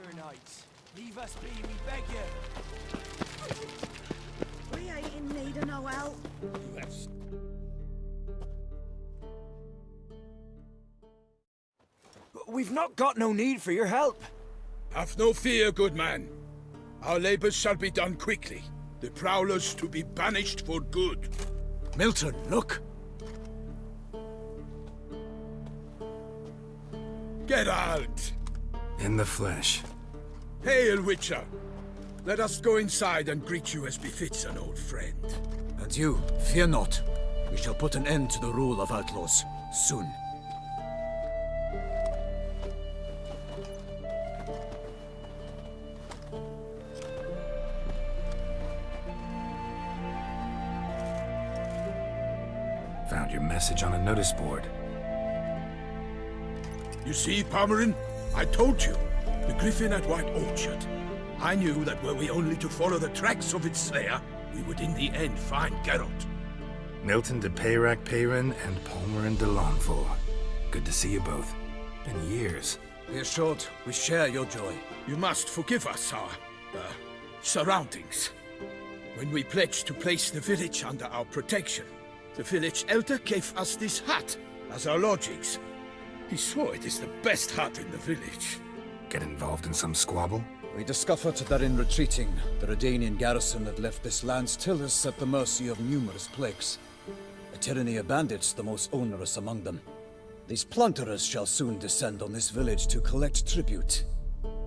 Sir Knights, leave us be, we beg you. We ain't in need of no help. Yes. We've not got no need for your help. Have no fear, good man. Our labors shall be done quickly. The prowlers to be banished for good. Milton, look. Geralt! In the flesh. Hail, Witcher! Let us go inside and greet you as befits an old friend. And you, fear not. We shall put an end to the rule of outlaws, soon. Found your message on a notice board. You see, Pomeran? I told you. The griffin at White Orchard. I knew that were we only to follow the tracks of its slayer, we would in the end find Geralt. Milton de Peyrac Peyran and Palmerin de Lawnful. Good to see you both. Been years. Be assured, we share your joy. You must forgive us our, surroundings. When we pledged to place the village under our protection, the village elder gave us this hut as our lodgings. He swore it is the best hut in the village. Get involved in some squabble? We discovered that in retreating, the Redanian garrison had left this land's tillers at the mercy of numerous plagues. A tyranny of bandits, the most onerous among them. These plunderers shall soon descend on this village to collect tribute.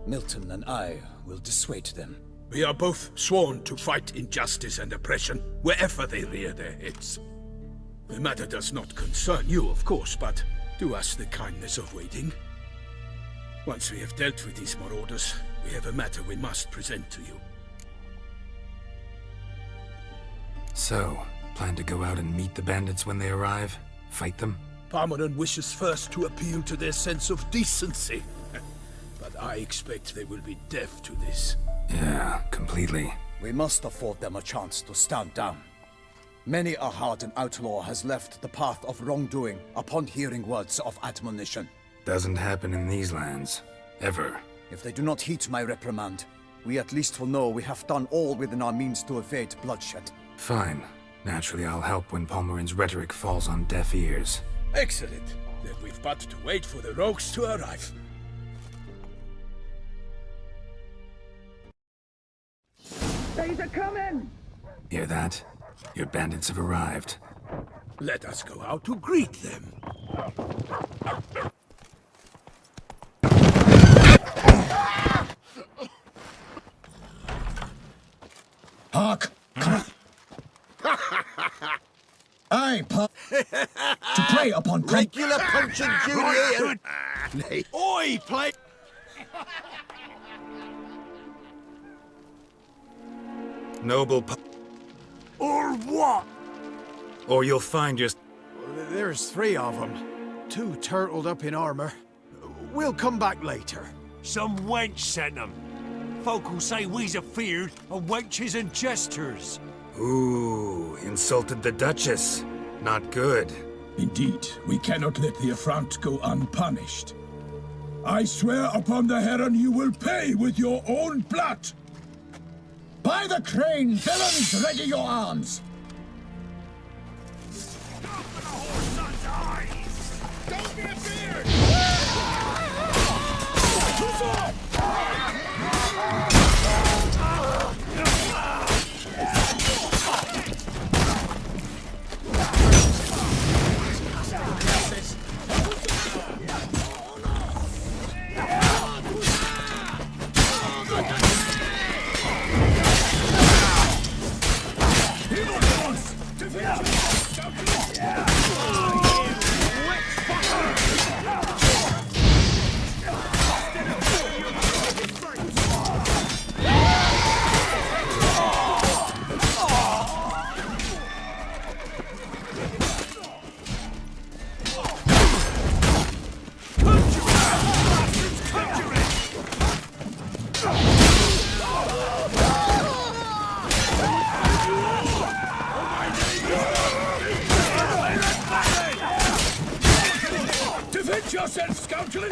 Milton and I will dissuade them. We are both sworn to fight injustice and oppression wherever they rear their heads. The matter does not concern you, of course, but do us the kindness of waiting. Once we have dealt with these marauders, we have a matter we must present to you. So, plan to go out and meet the bandits when they arrive? Fight them? Pomeran wishes first to appeal to their sense of decency. But I expect they will be deaf to this. Yeah, completely. We must afford them a chance to stand down. Many a hardened outlaw has left the path of wrongdoing upon hearing words of admonition. Doesn't happen in these lands. Ever. If they do not heed my reprimand, we at least will know we have done all within our means to evade bloodshed. Fine. Naturally, I'll help when Palmerin's rhetoric falls on deaf ears. Excellent. Then we've but to wait for the rogues to arrive. They's a coming! Hear that? Your bandits have arrived. Let us go out to greet them. Hark! Come on! Aye, to prey upon Regular punch and Judy here. Oi, play. Noble Or what? Or you'll find your... There's 3 of them. 2 turtled up in armor. We'll come back later. Some wench sent them. Folk will say we's afeard of wenches and jesters. Ooh, insulted the Duchess. Not good. Indeed, we cannot let the affront go unpunished. I swear upon the Heron you will pay with your own blood! By the crane, villains, ready your arms! Don't be afeard! Defend yourself, scoundrel!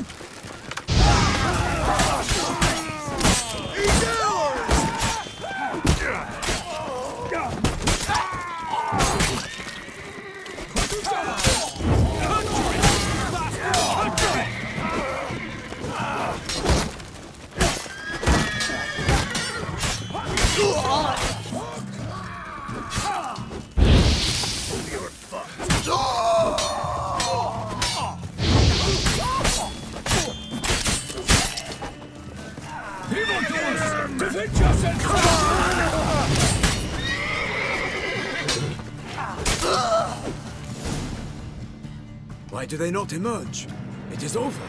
Why do they not emerge? It is over.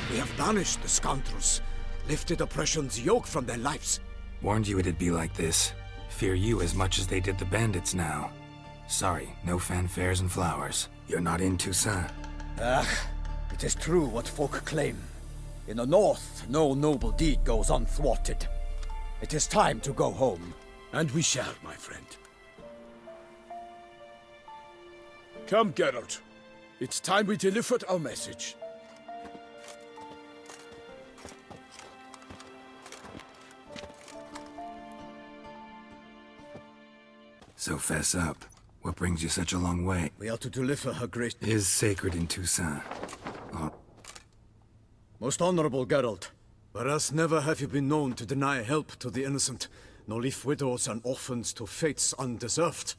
We have banished the scoundrels, lifted oppression's yoke from their lives. Warned you it'd be like this. Fear you as much as they did the bandits now. Sorry, no fanfares and flowers. You're not in Toussaint. It is true what folk claim. In the north, no noble deed goes unthwarted. It is time to go home. And we shall, my friend. Come, Geralt. It's time we delivered our message. So fess up. What brings you such a long way? We are to deliver her grace. Is sacred in Toussaint. Most honorable Geralt, whereas never have you been known to deny help to the innocent, nor leave widows and orphans to fates undeserved.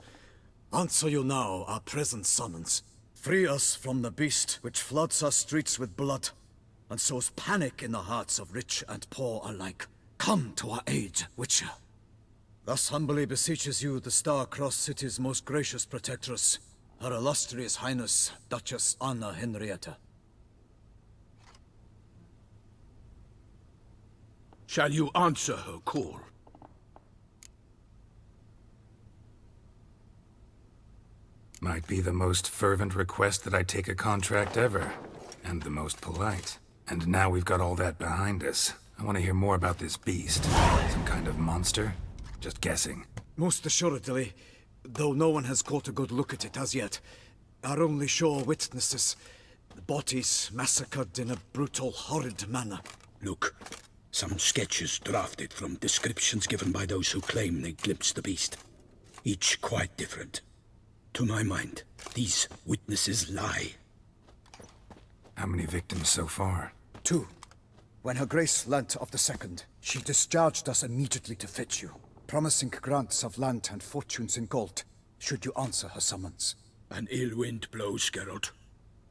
Answer you now our present summons. Free us from the beast which floods our streets with blood, and sows panic in the hearts of rich and poor alike. Come to our aid, Witcher. Thus humbly beseeches you the Star-Crossed City's most gracious protectress, Her Illustrious Highness, Duchess Anna Henrietta. Shall you answer her call? Might be the most fervent request that I take a contract ever. And the most polite. And now we've got all that behind us. I want to hear more about this beast. Some kind of monster? Just guessing. Most assuredly, though no one has caught a good look at it as yet. Our only sure witnesses. Bodies massacred in a brutal, horrid manner. Look, some sketches drafted from descriptions given by those who claim they glimpsed the beast. Each quite different. To my mind, these witnesses lie. How many victims so far? 2. When Her Grace learnt of the second, she discharged us immediately to fetch you, promising grants of land and fortunes in gold, should you answer her summons. An ill wind blows, Geralt.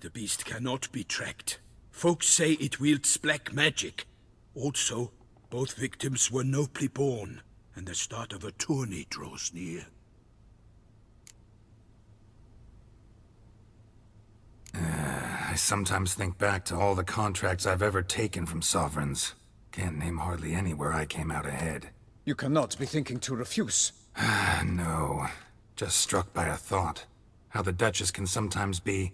The beast cannot be tracked. Folks say it wields black magic. Also, both victims were nobly born, and the start of a tourney draws near. I sometimes think back to all the contracts I've ever taken from sovereigns. Can't name hardly any where I came out ahead. You cannot be thinking to refuse. No. Just struck by a thought. How the Duchess can sometimes be...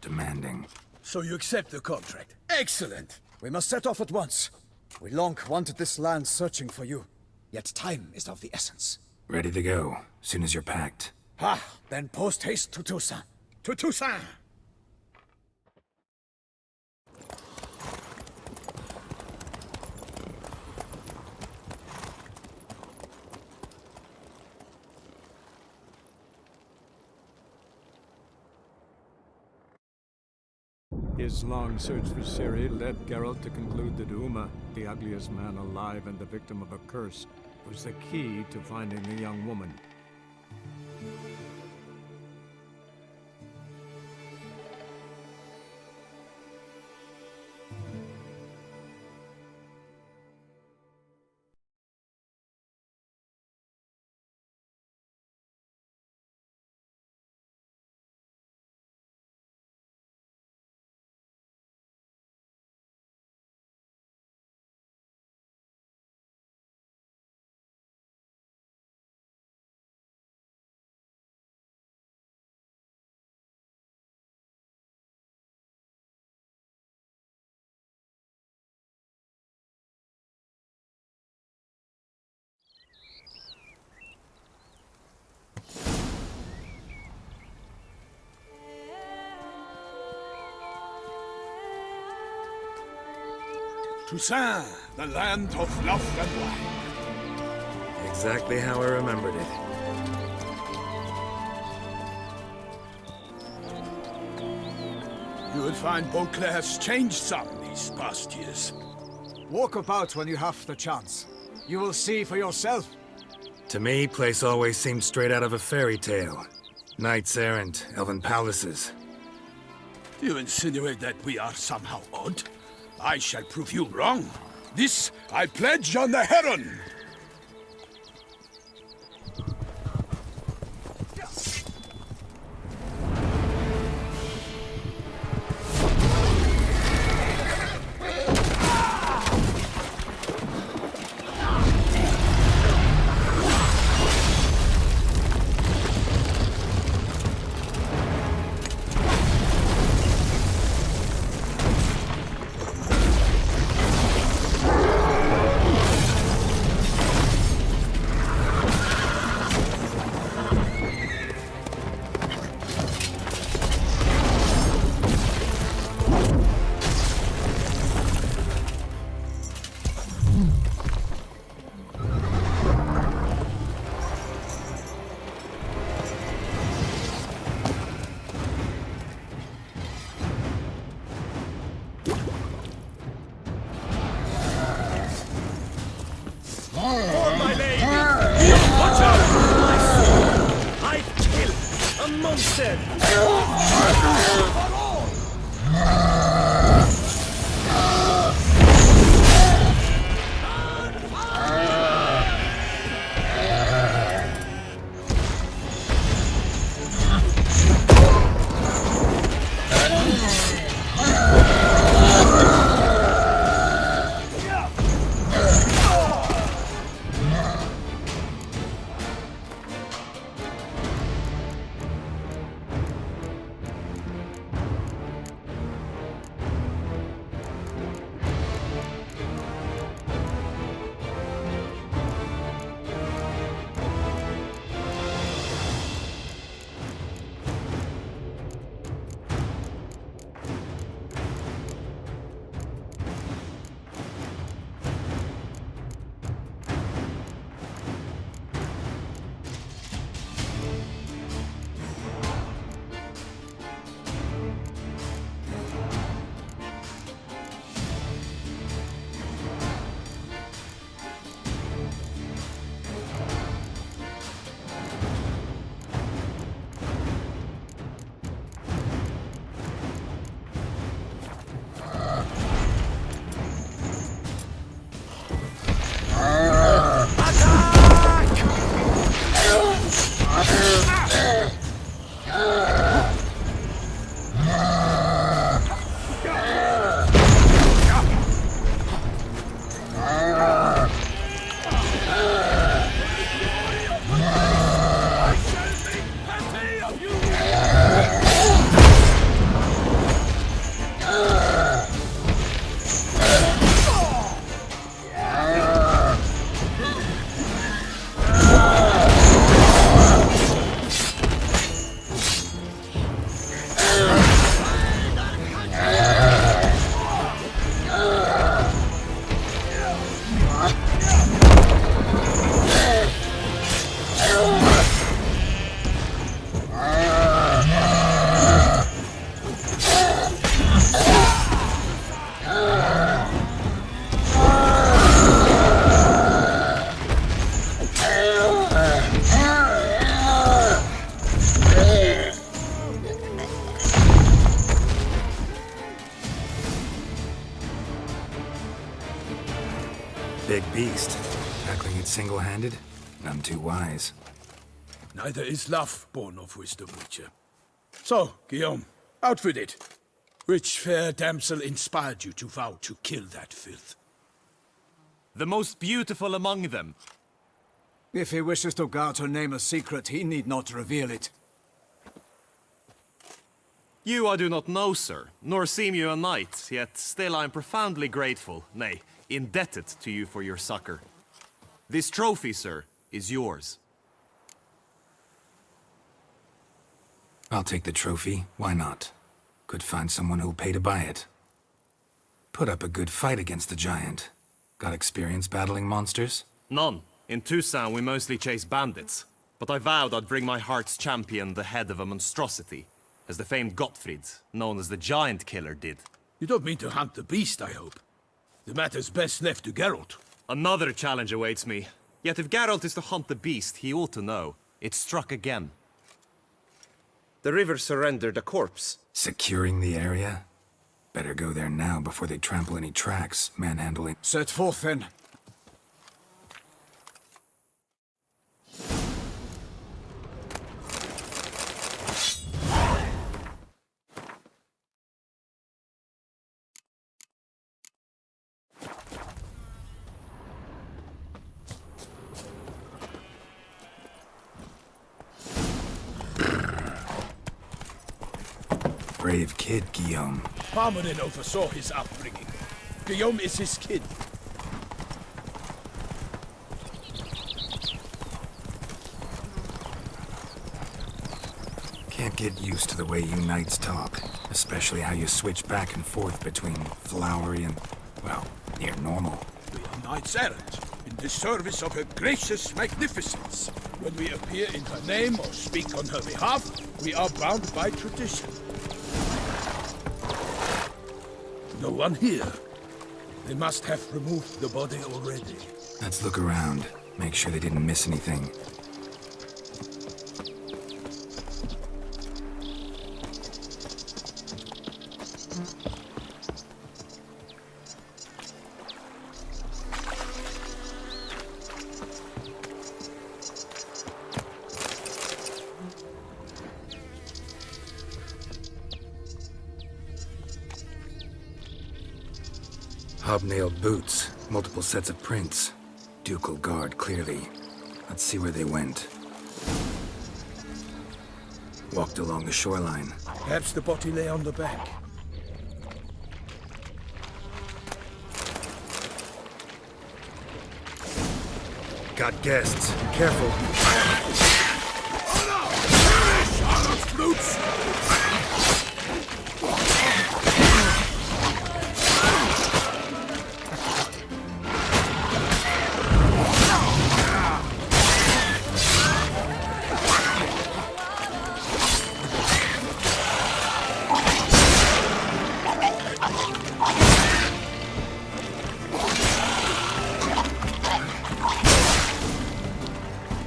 demanding. So you accept the contract? Excellent! We must set off at once. We long wanted this land searching for you. Yet time is of the essence. Ready to go, soon as you're packed. Then post-haste to Toussaint. To Toussaint! His long search for Ciri led Geralt to conclude that Uma, the ugliest man alive and the victim of a curse, was the key to finding the young woman. Toussaint, the land of love and wine. Exactly how I remembered it. You will find Beauclair has changed some these past years. Walk about when you have the chance. You will see for yourself. To me, place always seemed straight out of a fairy tale. Knights errant, elven palaces. You insinuate that we are somehow odd? I shall prove you wrong. This I pledge on the Heron! beast. Tackling it single-handed? None too wise. Neither is love born of wisdom, Witcher. So, Guillaume, out with it. Which fair damsel inspired you to vow to kill that filth? The most beautiful among them. If he wishes to guard her name a secret, he need not reveal it. You I do not know, sir, nor seem you a knight, yet still I am profoundly grateful, nay, indebted to you for your succor. This trophy, sir, is yours. I'll take the trophy, why not? Could find someone who'll pay to buy it. Put up a good fight against the giant. Got experience battling monsters? None. In Toussaint we mostly chase bandits, but I vowed I'd bring my heart's champion the head of a monstrosity, as the famed Gottfried, known as the Giant Killer, did. You don't mean to hunt the beast, I hope. The matter's best left to Geralt. Another challenge awaits me. Yet if Geralt is to hunt the beast, he ought to know. It struck again. The river surrendered a corpse. Securing the area? Better go there now before they trample any tracks, manhandling. Set forth then. Brave kid, Guillaume. Parmanin oversaw his upbringing. Guillaume is his kid. Can't get used to the way you knights talk. Especially how you switch back and forth between flowery and, well, near normal. We are knights errant, in the service of her gracious magnificence. When we appear in her name or speak on her behalf, we are bound by tradition. No one here. They must have removed the body already. Let's look around. Make sure they didn't miss anything. Hobnailed boots, multiple sets of prints. Ducal guard, clearly. Let's see where they went. Walked along the shoreline. Perhaps the body lay on the bank. Got guests. Careful.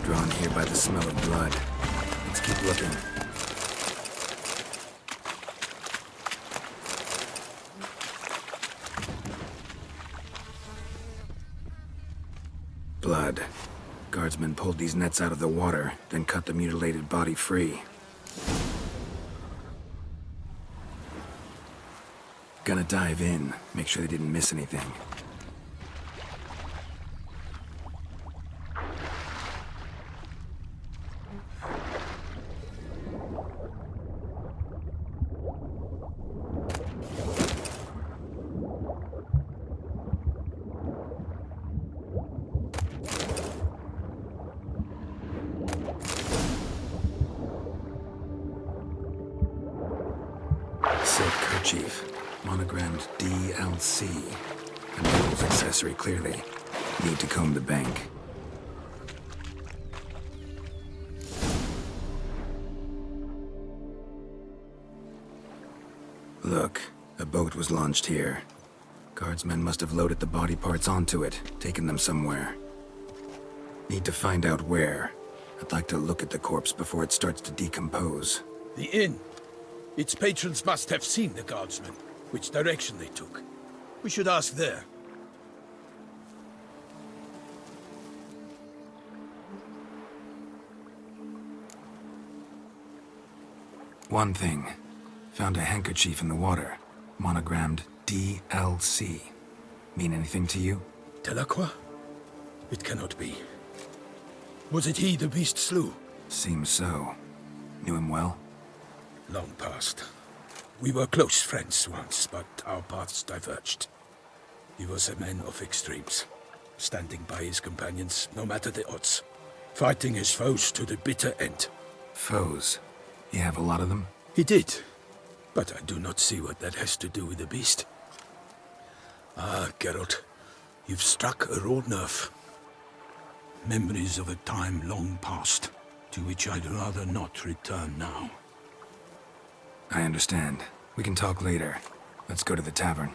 Drawn here by the smell of blood. Let's keep looking. Blood. Guardsmen pulled these nets out of the water, then cut the mutilated body free. Gonna dive in, make sure they didn't miss anything. Silk kerchief, monogrammed DLC. A noodles accessory, clearly. Need to comb the bank. Look, a boat was launched here. Guardsmen must have loaded the body parts onto it, taken them somewhere. Need to find out where. I'd like to look at the corpse before it starts to decompose. The inn. Its patrons must have seen the guardsmen, which direction they took. We should ask there. One thing. Found a handkerchief in the water. Monogrammed DLC. Mean anything to you? Delacroix? It cannot be. Was it he the beast slew? Seems so. Knew him well? Long past. We were close friends once, but our paths diverged. He was a man of extremes, standing by his companions no matter the odds, fighting his foes to the bitter end. Foes? You have a lot of them? He did, but I do not see what that has to do with the beast. Ah, Geralt, you've struck a raw nerve. Memories of a time long past, to which I'd rather not return now. I understand. We can talk later. Let's go to the tavern.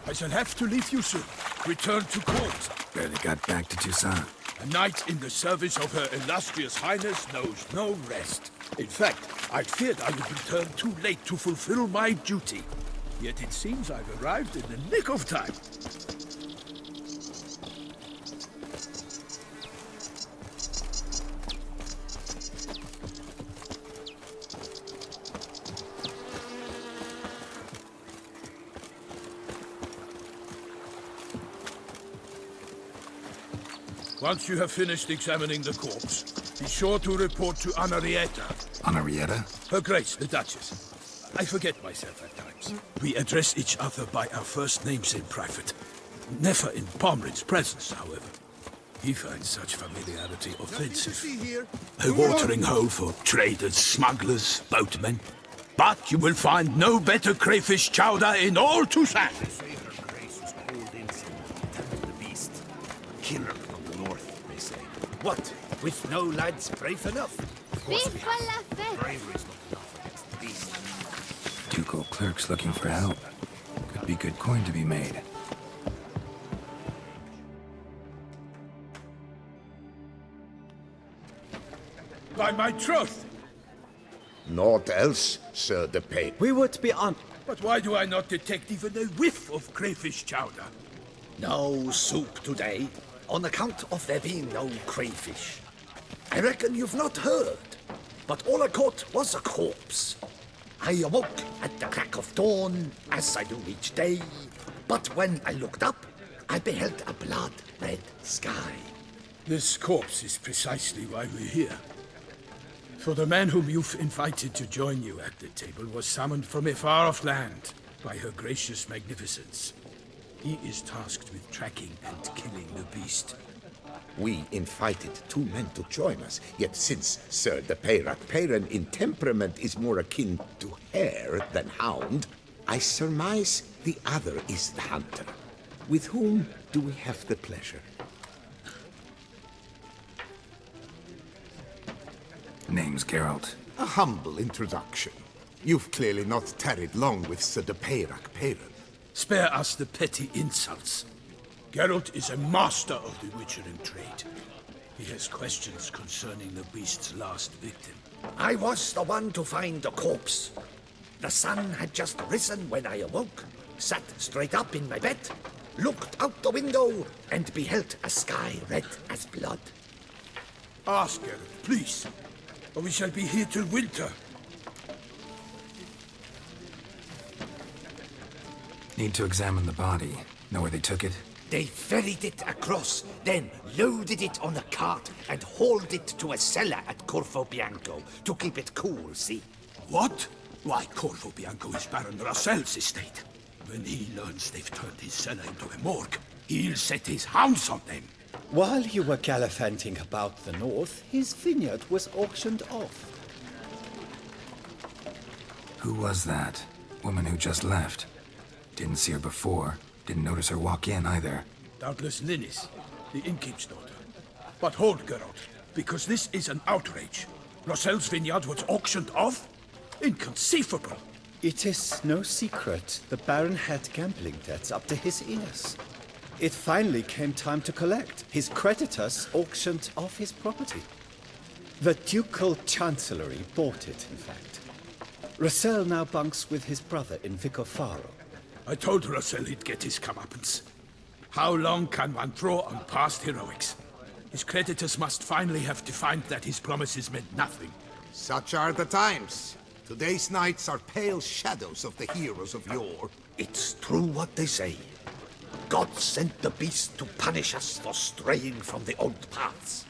I shall have to leave you soon. Return to court. Barely got back to Toussaint. A knight in the service of her illustrious highness knows no rest. In fact, I feared I would return too late to fulfill my duty. Yet it seems I've arrived in the nick of time. Once you have finished examining the corpse, be sure to report to Henrietta. Henrietta? Her Grace, the Duchess. I forget myself at times. We address each other by our first names in private. Never in Pomrin's presence, however. He finds such familiarity offensive. A watering hole for traders, smugglers, boatmen. But you will find no better crayfish chowder in all Toussaint. What? With no lads brave enough? Ducal clerks looking for help. Could be good coin to be made. By my troth! Naught else, Sir de Pay. We would be on. But why do I not detect even a whiff of crayfish chowder? No soup today, on account of there being no crayfish. I reckon you've not heard, but all I caught was a corpse. I awoke at the crack of dawn, as I do each day, but when I looked up, I beheld a blood-red sky. This corpse is precisely why we're here. For the man whom you've invited to join you at the table was summoned from a far-off land by her gracious magnificence. He is tasked with tracking and killing the beast. We invited two men to join us, yet since Sir de Peyran in temperament is more akin to hare than hound, I surmise the other is the hunter. With whom do we have the pleasure? Name's Geralt. A humble introduction. You've clearly not tarried long with Sir de Peyran. Spare us the petty insults. Geralt is a master of the witchering trade. He has questions concerning the beast's last victim. I was the one to find the corpse. The sun had just risen when I awoke, sat straight up in my bed, looked out the window, and beheld a sky red as blood. Ask Geralt, please, or we shall be here till winter. Need to examine the body. Know where they took it? They ferried it across, then loaded it on a cart and hauled it to a cellar at Corvo Bianco to keep it cool, see? What? Why, Corvo Bianco is Baron Russell's estate. When he learns they've turned his cellar into a morgue, he'll set his hounds on them. While you were gallivanting about the north, his vineyard was auctioned off. Who was that? Woman who just left. Didn't see her before. Didn't notice her walk in either. Doubtless Linnis, the innkeep's daughter. But hold, Geralt, because this is an outrage. Russell's vineyard was auctioned off? Inconceivable! It is no secret the Baron had gambling debts up to his ears. It finally came time to collect. His creditors auctioned off his property. The Ducal Chancellery bought it, in fact. Russell now bunks with his brother in Vicofaro. I told Russell he'd get his comeuppance. How long can one draw on past heroics? His creditors must finally have defined that his promises meant nothing. Such are the times. Today's knights are pale shadows of the heroes of yore. It's true what they say. God sent the beast to punish us for straying from the old paths.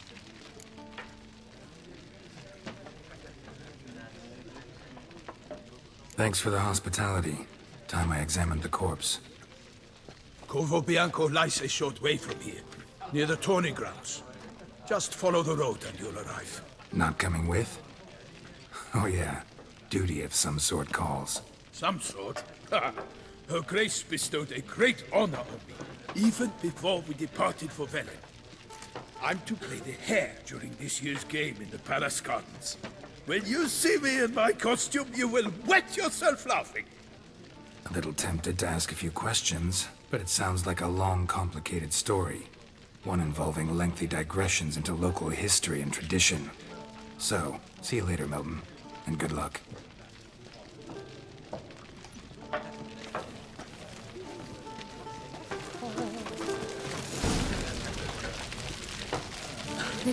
Thanks for the hospitality. Time I examined the corpse. Corvo Bianco lies a short way from here, near the tourney grounds. Just follow the road and you'll arrive. Not coming with? Oh yeah, duty of some sort calls. Some sort? Her Grace bestowed a great honor on me, even before we departed for Velen. I'm to play the hare during this year's game in the palace gardens. When you see me in my costume, you will wet yourself laughing. A little tempted to ask a few questions, but it sounds like a long, complicated story. One involving lengthy digressions into local history and tradition. So, see you later, Milton, and good luck.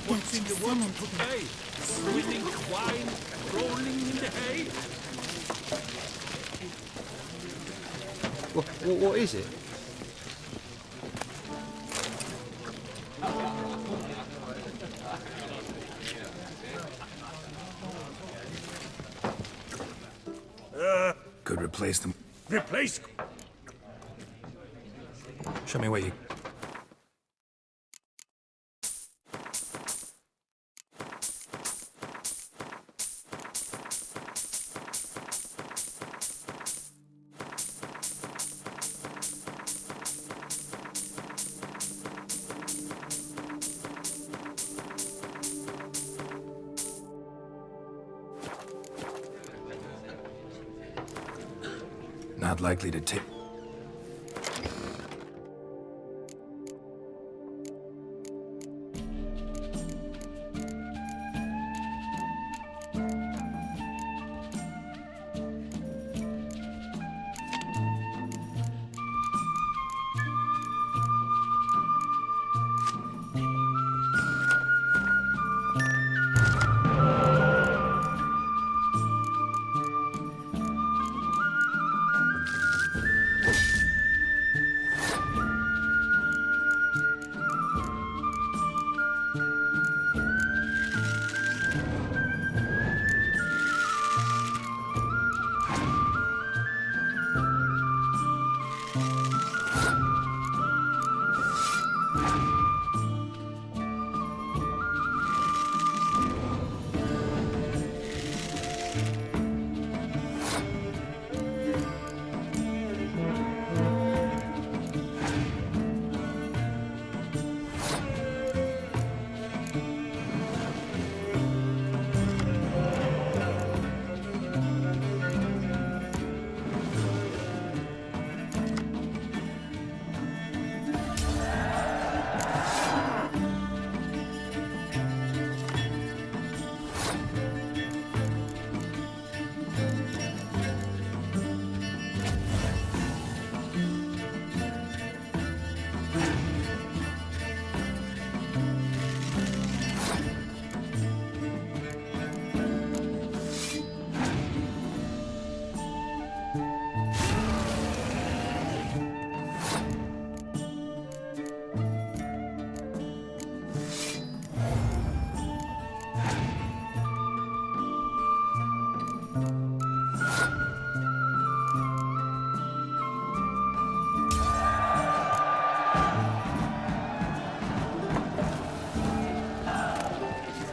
What's in the world today? Swilling wine, rolling in the hay? What is it? Could replace them. Replace? Show me what you... Not likely to take...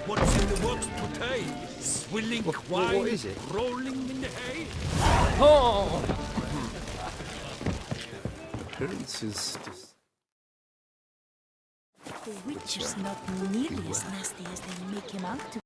What's in the works today? Swilling wine, what is it? rolling in the hay? Oh! Appearance is just... The Witcher's not nearly as nasty as they make him out to be.